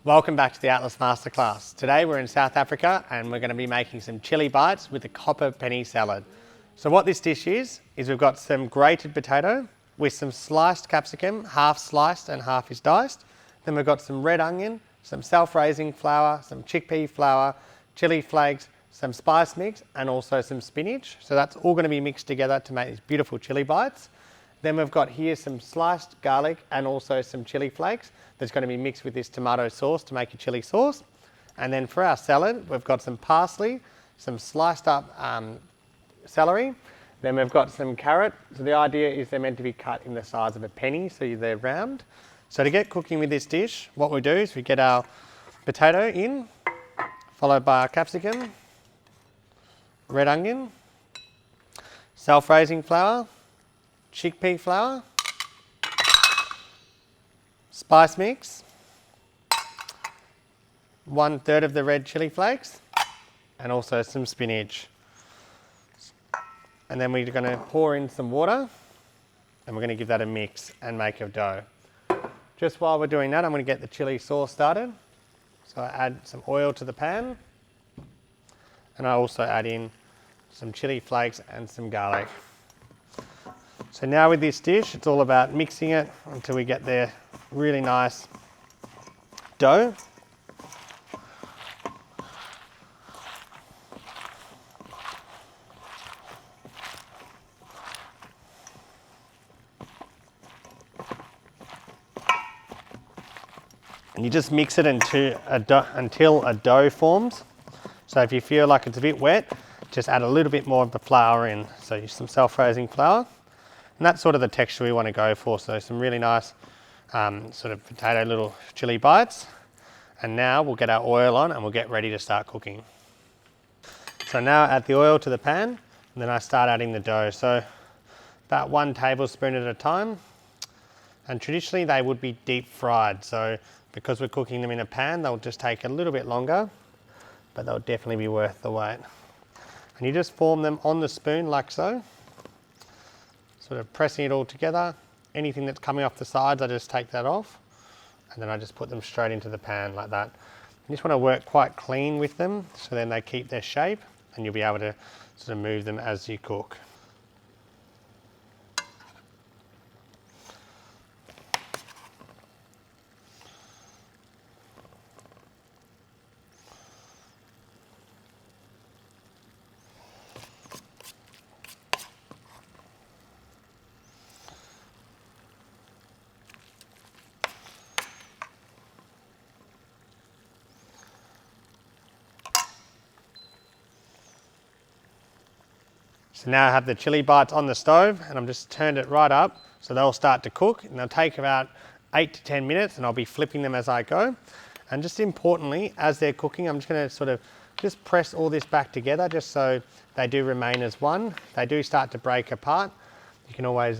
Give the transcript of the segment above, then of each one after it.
Welcome back to the Atlas Masterclass. Today we're in South Africa and we're going to be making some chili bites with the copper penny salad. So what this dish is we've got some grated potato with some sliced capsicum, half sliced and half is diced. Then we've got some red onion, some self-raising flour, some chickpea flour, chili flakes, some spice mix and also some spinach. So that's all going to be mixed together to make these beautiful chili bites. Then we've got here some sliced garlic and also some chili flakes that's going to be mixed with this tomato sauce to make a chili sauce. And then for our salad, we've got some parsley, some sliced up celery. Then we've got some carrot. So the idea is they're meant to be cut in the size of a penny, so they're round. So to get cooking with this dish, what we do is we get our potato in, followed by our capsicum, red onion, self-raising flour, chickpea flour, spice mix, 1/3 of the red chili flakes, and also some spinach. And then we're going to pour in some water and we're going to give that a mix and make a dough. Just while we're doing that, I'm going to get the chili sauce started. So I add some oil to the pan and I also add in some chili flakes and some garlic. So now with this dish, it's all about mixing it until we get the really nice dough. And you just mix it until a dough forms. So if you feel like it's a bit wet, just add a little bit more of the flour in. So use some self-raising flour. And that's sort of the texture we want to go for. So some really nice sort of potato little chili bites. And now we'll get our oil on and we'll get ready to start cooking. So now I add the oil to the pan and then I start adding the dough. So about 1 tablespoon at a time. And traditionally they would be deep fried. So because we're cooking them in a pan, they'll just take a little bit longer, but they'll definitely be worth the wait. And you just form them on the spoon like so. Sort of pressing it all together. Anything that's coming off the sides, I just take that off. And then I just put them straight into the pan like that. You just want to work quite clean with them, so then they keep their shape and you'll be able to sort of move them as you cook. So now I have the chili bites on the stove and I've just turned it right up so they'll start to cook and they'll take about 8 to 10 minutes and I'll be flipping them as I go. And just importantly, as they're cooking, I'm just going to sort of just press all this back together just so they do remain as one. If they do start to break apart, you can always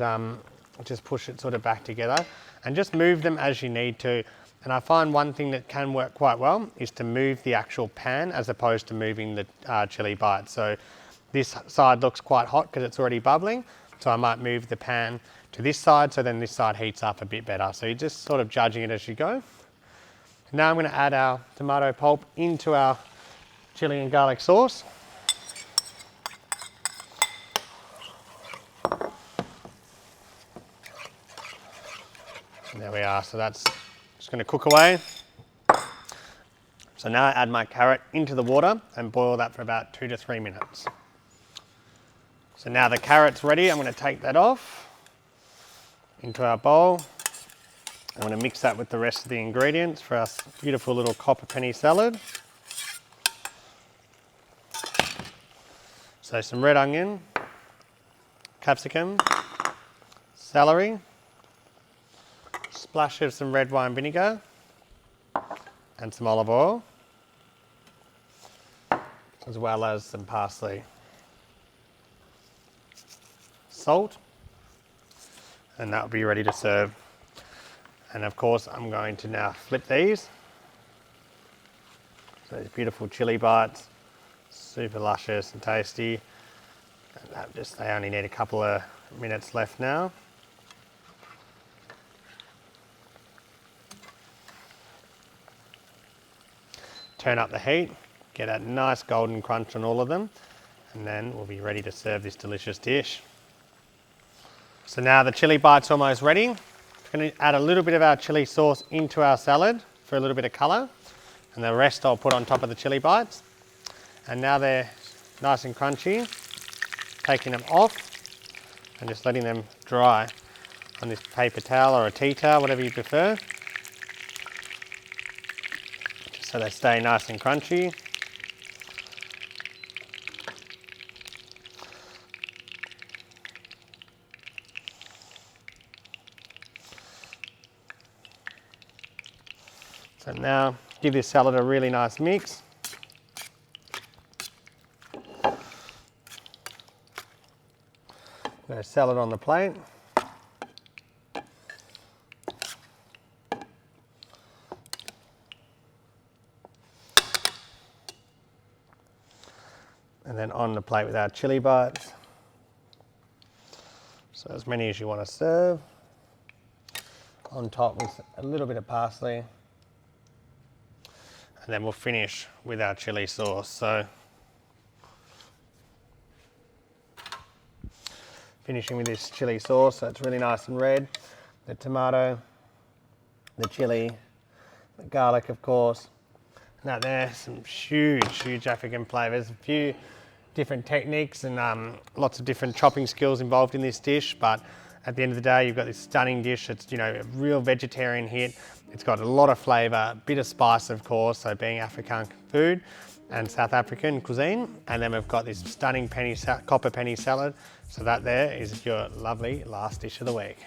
just push it sort of back together and just move them as you need to. And I find one thing that can work quite well is to move the actual pan as opposed to moving the chili bites. So this side looks quite hot because it's already bubbling, so I might move the pan to this side so then this side heats up a bit better. So you're just sort of judging it as you go. Now I'm going to add our tomato pulp into our chili and garlic sauce. And there we are, so that's just going to cook away. So now I add my carrot into the water and boil that for about 2 to 3 minutes. So now the carrot's ready, I'm going to take that off into our bowl. I'm going to mix that with the rest of the ingredients for our beautiful little copper penny salad. So some red onion, capsicum, celery, splash of some red wine vinegar and some olive oil, as well as some parsley. Salt, and that will be ready to serve. And of course I'm going to now flip these. So these beautiful chili bites, super luscious and tasty. And they only need a couple of minutes left now. turn up the heat, get a nice golden crunch on all of them, and then we'll be ready to serve this delicious dish. So now the chili bite's almost ready. We're going to add a little bit of our chili sauce into our salad for a little bit of colour, and the rest I'll put on top of the chili bites. And now they're nice and crunchy, taking them off and just letting them dry on this paper towel or a tea towel, whatever you prefer, just so they stay nice and crunchy. So now give this salad a really nice mix. Got a salad on the plate. And then on the plate with our chili bites. So as many as you want to serve. On top with a little bit of parsley. And then we'll finish with our chili sauce. So finishing with this chili sauce, so it's really nice and red. The tomato, the chili, the garlic of course. Now there's some huge African flavours. A few different techniques and lots of different chopping skills involved in this dish, but at the end of the day you've got this stunning dish. It's, you know, a real vegetarian hit. It's got a lot of flavour, a bit of spice of course, so being African food and South African cuisine. And then we've got this stunning copper penny salad. So that there is your lovely last dish of the week.